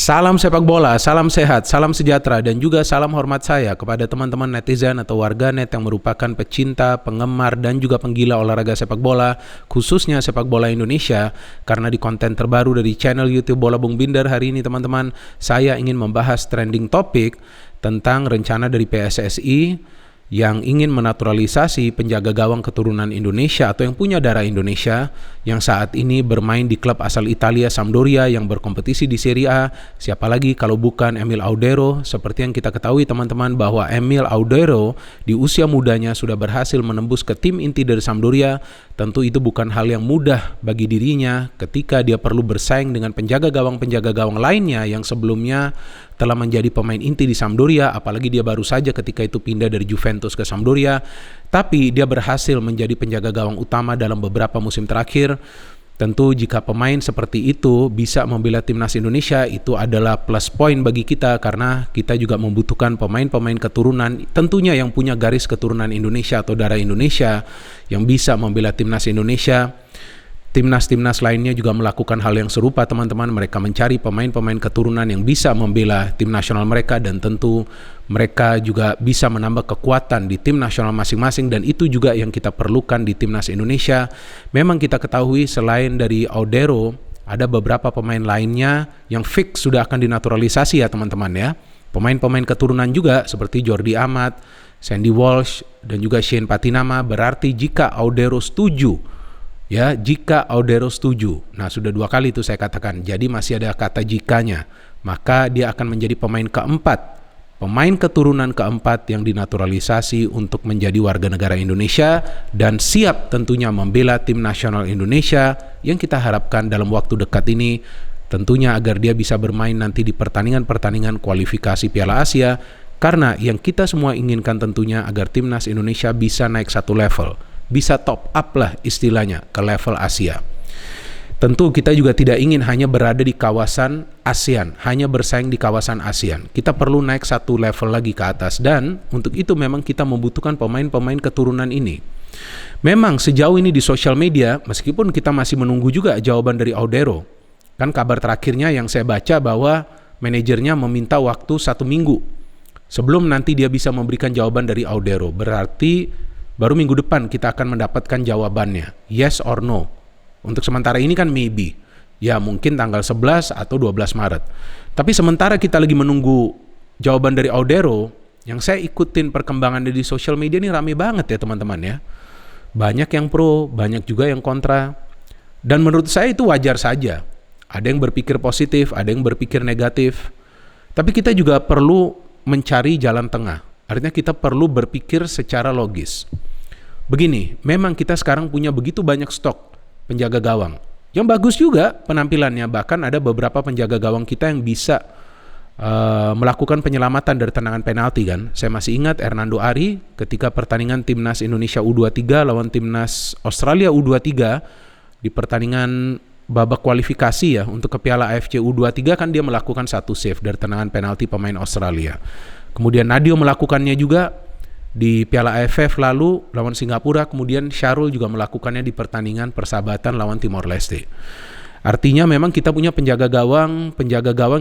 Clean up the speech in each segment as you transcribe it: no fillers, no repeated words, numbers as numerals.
Salam sepak bola, salam sehat, salam sejahtera, dan juga salam hormat saya kepada teman-teman netizen atau warganet yang merupakan pecinta, penggemar, dan juga penggila olahraga sepak bola, khususnya sepak bola Indonesia. Karena di konten terbaru dari channel YouTube Bola Bung Binder hari ini teman-teman, saya ingin membahas trending topik tentang rencana dari PSSI yang ingin menaturalisasi penjaga gawang keturunan Indonesia atau yang punya darah Indonesia yang saat ini bermain di klub asal Italia Sampdoria yang berkompetisi di Serie A. Siapa lagi kalau bukan Emil Audero. Seperti yang kita ketahui teman-teman bahwa Emil Audero di usia mudanya sudah berhasil menembus ke tim inti dari Sampdoria. Tentu itu bukan hal yang mudah bagi dirinya ketika dia perlu bersaing dengan penjaga gawang lainnya yang sebelumnya telah menjadi pemain inti di Sampdoria, apalagi dia baru saja ketika itu pindah dari Juventus ke Sampdoria. Tapi dia berhasil menjadi penjaga gawang utama dalam beberapa musim terakhir. Tentu jika pemain seperti itu bisa membela timnas Indonesia, itu adalah plus point bagi kita karena kita juga membutuhkan pemain-pemain keturunan tentunya yang punya garis keturunan Indonesia atau darah Indonesia yang bisa membela timnas Indonesia. Timnas-timnas lainnya juga melakukan hal yang serupa teman-teman. Mereka mencari pemain-pemain keturunan yang bisa membela tim nasional mereka dan tentu mereka juga bisa menambah kekuatan di tim nasional masing-masing dan itu juga yang kita perlukan di timnas Indonesia. Memang kita ketahui selain dari Audero ada beberapa pemain lainnya yang fix sudah akan dinaturalisasi ya teman-teman ya. Pemain-pemain keturunan juga seperti Jordi Amat, Sandy Walsh dan juga Shane Patinama. Berarti jika Audero setuju, jika Audero setuju, nah sudah 2 kali itu saya katakan, jadi masih ada kata jikanya, maka dia akan menjadi pemain keempat, pemain keturunan keempat yang dinaturalisasi untuk menjadi warga negara Indonesia dan siap tentunya membela tim nasional Indonesia yang kita harapkan dalam waktu dekat ini, tentunya agar dia bisa bermain nanti di pertandingan-pertandingan kualifikasi Piala Asia, karena yang kita semua inginkan tentunya agar timnas Indonesia bisa naik satu level, bisa top up lah istilahnya ke level Asia. Tentu kita juga tidak ingin hanya berada di kawasan ASEAN, hanya bersaing di kawasan ASEAN. Kita perlu naik satu level lagi ke atas dan untuk itu memang kita membutuhkan pemain-pemain keturunan ini. Memang sejauh ini di sosial media, meskipun kita masih menunggu juga jawaban dari Audero, kan kabar terakhirnya yang saya baca bahwa manajernya meminta waktu 1 minggu sebelum nanti dia bisa memberikan jawaban dari Audero. Berarti baru minggu depan kita akan mendapatkan jawabannya, yes or no. Untuk sementara ini kan maybe, ya mungkin tanggal 11 atau 12 Maret. Tapi sementara kita lagi menunggu jawaban dari Audero, yang saya ikutin perkembangan di sosial media ini rame banget ya teman-teman ya. Banyak yang pro, banyak juga yang kontra. Dan menurut saya itu wajar saja. Ada yang berpikir positif, ada yang berpikir negatif. Tapi kita juga perlu mencari jalan tengah. Artinya kita perlu berpikir secara logis. Begini, memang kita sekarang punya begitu banyak stok penjaga gawang. Yang bagus juga penampilannya, bahkan ada beberapa penjaga gawang kita yang bisa melakukan penyelamatan dari tendangan penalti kan. Saya masih ingat Hernando Ari ketika pertandingan timnas Indonesia U23 lawan timnas Australia U23 di pertandingan babak kualifikasi ya untuk ke Piala AFC U23 kan dia melakukan 1 save dari tendangan penalti pemain Australia. Kemudian Nadio melakukannya juga di Piala AFF lalu lawan Singapura, kemudian Syarul juga melakukannya di pertandingan persahabatan lawan Timor Leste. Artinya memang kita punya penjaga gawang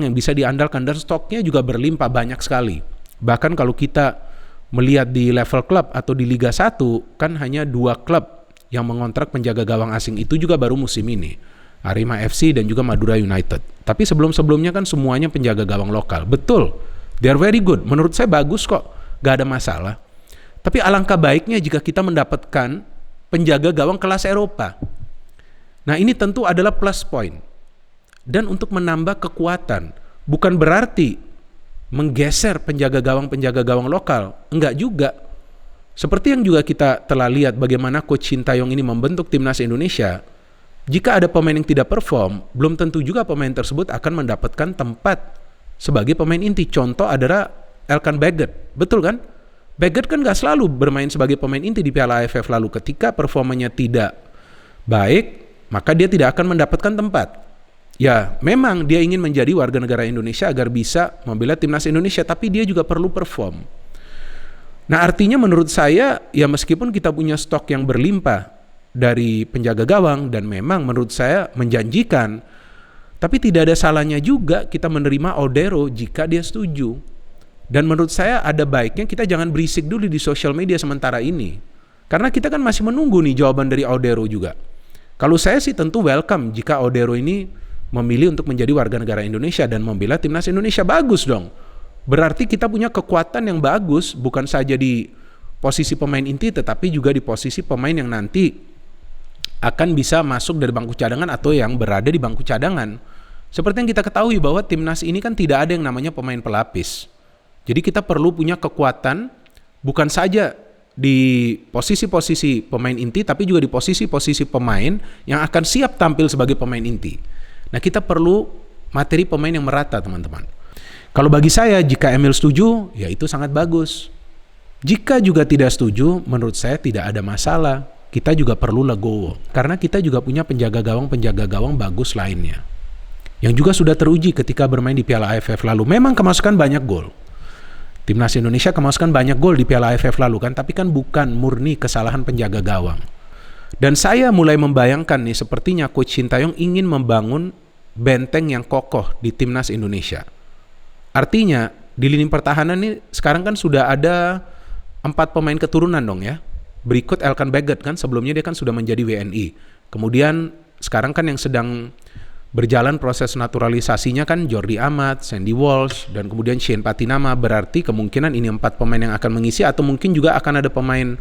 yang bisa diandalkan dan stoknya juga berlimpah banyak sekali. Bahkan kalau kita melihat di level klub atau di Liga 1 kan hanya 2 klub yang mengontrak penjaga gawang asing, itu juga baru musim ini. Arema FC dan juga Madura United. Tapi sebelum-sebelumnya kan semuanya penjaga gawang lokal. Betul, they are very good. Menurut saya bagus kok, gak ada masalah. Tapi alangkah baiknya jika kita mendapatkan penjaga gawang kelas Eropa. Nah ini tentu adalah plus point. Dan untuk menambah kekuatan, bukan berarti menggeser penjaga gawang lokal. Enggak juga. Seperti yang juga kita telah lihat bagaimana Coach Sintayong ini membentuk timnas Indonesia. Jika ada pemain yang tidak perform, belum tentu juga pemain tersebut akan mendapatkan tempat sebagai pemain inti. Contoh adalah Elkan Baggett. Betul kan? Baggett kan gak selalu bermain sebagai pemain inti di Piala AFF lalu. Ketika performanya tidak baik, maka dia tidak akan mendapatkan tempat. Ya, memang dia ingin menjadi warga negara Indonesia agar bisa membela timnas Indonesia, tapi dia juga perlu perform. Nah, artinya menurut saya, ya meskipun kita punya stok yang berlimpah dari penjaga gawang, dan memang menurut saya menjanjikan, Tapi tidak ada salahnya juga kita menerima Odero jika dia setuju. Dan menurut saya ada baiknya kita jangan berisik dulu di sosial media sementara ini. Karena kita kan masih menunggu nih jawaban dari Odero juga. Kalau saya sih tentu welcome jika Odero ini memilih untuk menjadi warga negara Indonesia dan membela timnas Indonesia. Bagus dong. Berarti kita punya kekuatan yang bagus, bukan saja di posisi pemain inti tetapi juga di posisi pemain yang nanti akan bisa masuk dari bangku cadangan atau yang berada di bangku cadangan. Seperti yang kita ketahui bahwa timnas ini kan tidak ada yang namanya pemain pelapis. Jadi kita perlu punya kekuatan bukan saja di posisi-posisi pemain inti tapi juga di posisi-posisi pemain yang akan siap tampil sebagai pemain inti. Nah, kita perlu materi pemain yang merata, teman-teman. Kalau bagi saya, jika Emil setuju, ya itu sangat bagus. Jika juga tidak setuju, menurut saya tidak ada masalah. Kita juga perlu legowo, karena kita juga punya penjaga gawang bagus lainnya. Yang juga sudah teruji ketika bermain di Piala AFF lalu. Memang kemasukan banyak gol. Timnas Indonesia kemasukan banyak gol di Piala AFF lalu kan, tapi kan bukan murni kesalahan penjaga gawang. Dan saya mulai membayangkan nih, sepertinya Coach Sintayong ingin membangun benteng yang kokoh di Timnas Indonesia. Artinya, di lini pertahanan nih sekarang kan sudah ada 4 pemain keturunan dong ya. Berikut Elkan Baggett kan, sebelumnya dia kan sudah menjadi WNI. Kemudian sekarang kan yang sedang berjalan proses naturalisasinya kan Jordi Amat, Sandy Walsh, dan kemudian Shane Patinama. Berarti kemungkinan ini 4 pemain yang akan mengisi, atau mungkin juga akan ada pemain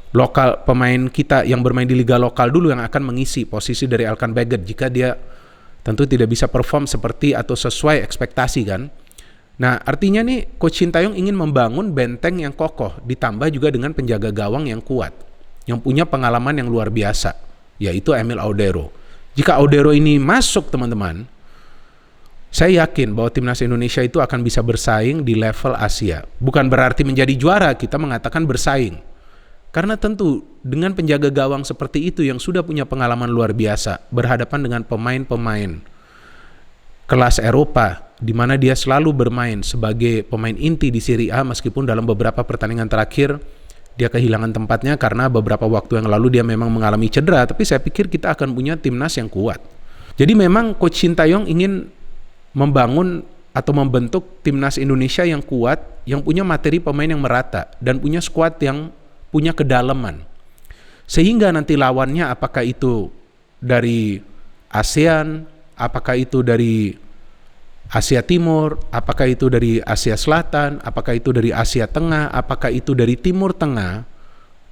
lokal, pemain kita yang bermain di liga lokal dulu yang akan mengisi posisi dari Elkan Baggett jika dia tentu tidak bisa perform seperti atau sesuai ekspektasi kan. Nah, artinya nih Coach Sintayong ingin membangun benteng yang kokoh, ditambah juga dengan penjaga gawang yang kuat, yang punya pengalaman yang luar biasa, yaitu Emil Odero. Jika Odero ini masuk, teman-teman, saya yakin bahwa timnas Indonesia itu akan bisa bersaing di level Asia. Bukan berarti menjadi juara, kita mengatakan bersaing. Karena tentu dengan penjaga gawang seperti itu yang sudah punya pengalaman luar biasa, berhadapan dengan pemain-pemain kelas Eropa, di mana dia selalu bermain sebagai pemain inti di Serie A, meskipun dalam beberapa pertandingan terakhir dia kehilangan tempatnya karena beberapa waktu yang lalu dia memang mengalami cedera, tapi saya pikir kita akan punya timnas yang kuat. Jadi memang Coach Sintayong ingin membangun atau membentuk timnas Indonesia yang kuat, yang punya materi pemain yang merata, dan punya skuad yang punya kedalaman. Sehingga nanti lawannya apakah itu dari ASEAN, apakah itu dari Asia Timur, apakah itu dari Asia Selatan, apakah itu dari Asia Tengah, apakah itu dari Timur Tengah,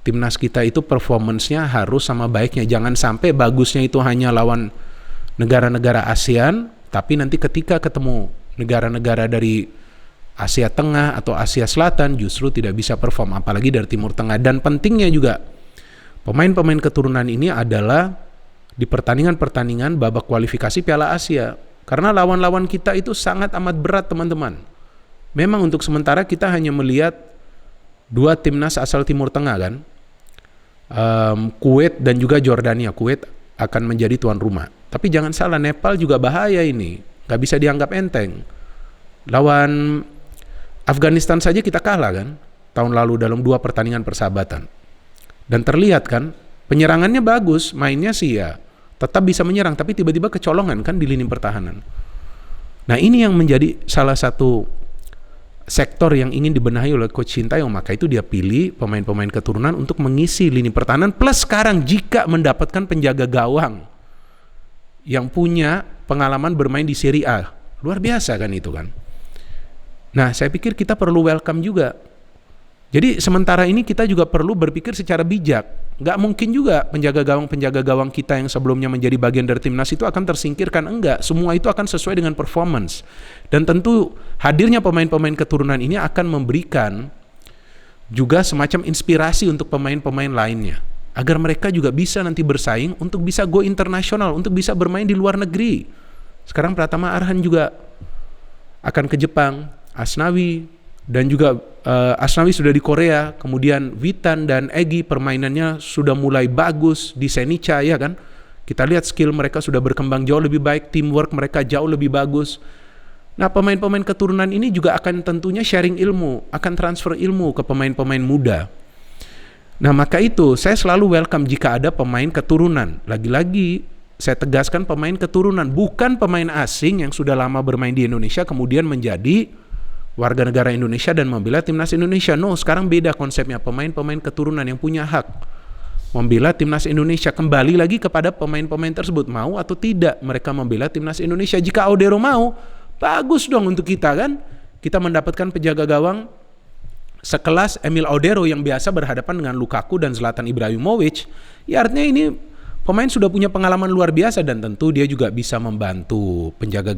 timnas kita itu performance-nya harus sama baiknya. Jangan sampai bagusnya itu hanya lawan negara-negara ASEAN, tapi nanti ketika ketemu negara-negara dari Asia Tengah atau Asia Selatan justru tidak bisa perform, apalagi dari Timur Tengah. Dan pentingnya juga pemain-pemain keturunan ini adalah di pertandingan-pertandingan babak kualifikasi Piala Asia. Karena lawan-lawan kita itu sangat amat berat, teman-teman. Memang untuk sementara kita hanya melihat 2 timnas asal Timur Tengah kan. Kuwait dan juga Jordania. Kuwait akan menjadi tuan rumah. Tapi jangan salah, Nepal juga bahaya ini. Gak bisa dianggap enteng. Lawan Afghanistan saja kita kalah kan tahun lalu dalam 2 pertandingan persahabatan. Dan terlihat kan, penyerangannya bagus, mainnya sih ya tetap bisa menyerang, tapi tiba-tiba kecolongan kan di lini pertahanan. Nah, ini yang menjadi salah satu sektor yang ingin dibenahi oleh Coach Sintayong. Maka itu dia pilih pemain-pemain keturunan untuk mengisi lini pertahanan. Plus sekarang jika mendapatkan penjaga gawang yang punya pengalaman bermain di Serie A, luar biasa kan itu kan. Nah, saya pikir kita perlu welcome juga. Jadi sementara ini kita juga perlu berpikir secara bijak. Nggak mungkin juga penjaga gawang kita yang sebelumnya menjadi bagian dari timnas itu akan tersingkirkan. Enggak, semua itu akan sesuai dengan performance. Dan tentu hadirnya pemain-pemain keturunan ini akan memberikan juga semacam inspirasi untuk pemain-pemain lainnya, agar mereka juga bisa nanti bersaing untuk bisa go internasional, untuk bisa bermain di luar negeri. Sekarang Pratama Arhan juga akan ke Jepang, Asnawi, dan juga Asnawi sudah di Korea, kemudian Witan dan Egy permainannya sudah mulai bagus di Senica ya kan. Kita lihat skill mereka sudah berkembang jauh lebih baik, teamwork mereka jauh lebih bagus. Nah, pemain-pemain keturunan ini juga akan tentunya sharing ilmu, akan transfer ilmu ke pemain-pemain muda. Nah, maka itu saya selalu welcome jika ada pemain keturunan. Lagi-lagi saya tegaskan pemain keturunan, bukan pemain asing yang sudah lama bermain di Indonesia kemudian menjadi warga negara Indonesia dan membela timnas Indonesia. No, sekarang beda konsepnya, pemain-pemain keturunan yang punya hak membela timnas Indonesia. Kembali lagi kepada pemain-pemain tersebut, mau atau tidak mereka membela timnas Indonesia. Jika Audero mau, bagus dong untuk kita kan. Kita mendapatkan penjaga gawang sekelas Emil Audero yang biasa berhadapan dengan Lukaku dan Zlatan Ibrahimovic. Ya artinya ini pemain sudah punya pengalaman luar biasa dan tentu dia juga bisa membantu penjaga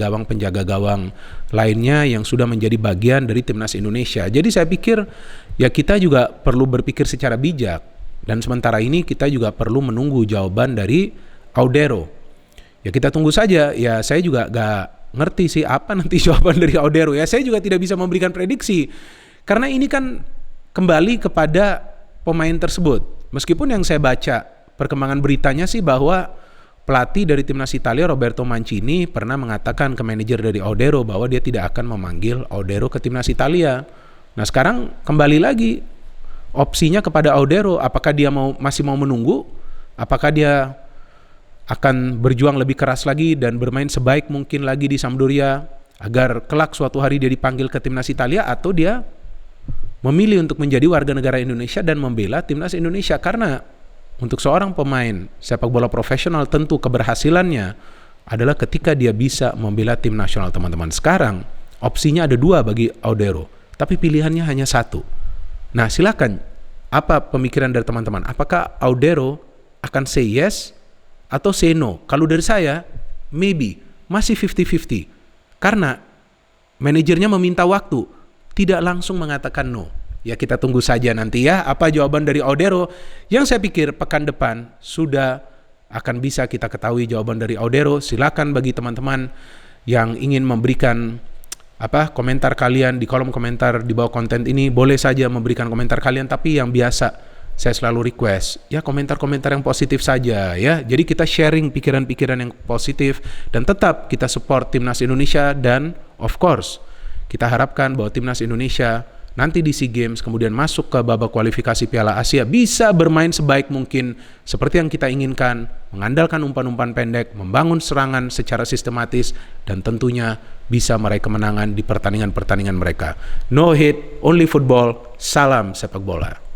gawang lainnya yang sudah menjadi bagian dari timnas Indonesia. Jadi saya pikir ya kita juga perlu berpikir secara bijak dan sementara ini kita juga perlu menunggu jawaban dari Audero. Ya kita tunggu saja. Ya saya juga gak ngerti sih apa nanti jawaban dari Audero. Ya saya juga tidak bisa memberikan prediksi karena ini kan kembali kepada pemain tersebut. Meskipun yang saya baca perkembangan beritanya sih bahwa pelatih dari timnas Italia Roberto Mancini pernah mengatakan ke manajer dari Audero bahwa dia tidak akan memanggil Audero ke timnas Italia. Nah sekarang kembali lagi opsinya kepada Audero, apakah dia masih mau menunggu, apakah dia akan berjuang lebih keras lagi dan bermain sebaik mungkin lagi di Sampdoria agar kelak suatu hari dia dipanggil ke timnas Italia, atau dia memilih untuk menjadi warga negara Indonesia dan membela timnas Indonesia. Karena untuk seorang pemain sepak bola profesional tentu keberhasilannya adalah ketika dia bisa membela tim nasional, teman-teman. Sekarang opsinya ada dua bagi Audero, tapi pilihannya hanya satu. Nah silakan, apa pemikiran dari teman-teman? Apakah Audero akan say yes atau say no? Kalau dari saya, maybe, masih 50-50. Karena manajernya meminta waktu, tidak langsung mengatakan no. Ya kita tunggu saja nanti ya, apa jawaban dari Audero. Yang saya pikir pekan depan sudah akan bisa kita ketahui jawaban dari Audero. Silakan bagi teman-teman yang ingin memberikan komentar kalian di kolom komentar di bawah konten ini, boleh saja memberikan komentar kalian, tapi yang biasa saya selalu request ya komentar-komentar yang positif saja ya. Jadi kita sharing pikiran-pikiran yang positif dan tetap kita support timnas Indonesia, dan of course kita harapkan bahwa timnas Indonesia nanti di SEA Games kemudian masuk ke babak kualifikasi Piala Asia bisa bermain sebaik mungkin seperti yang kita inginkan, mengandalkan umpan-umpan pendek, membangun serangan secara sistematis, dan tentunya bisa meraih kemenangan di pertandingan-pertandingan mereka. No hate, only football. Salam sepak bola.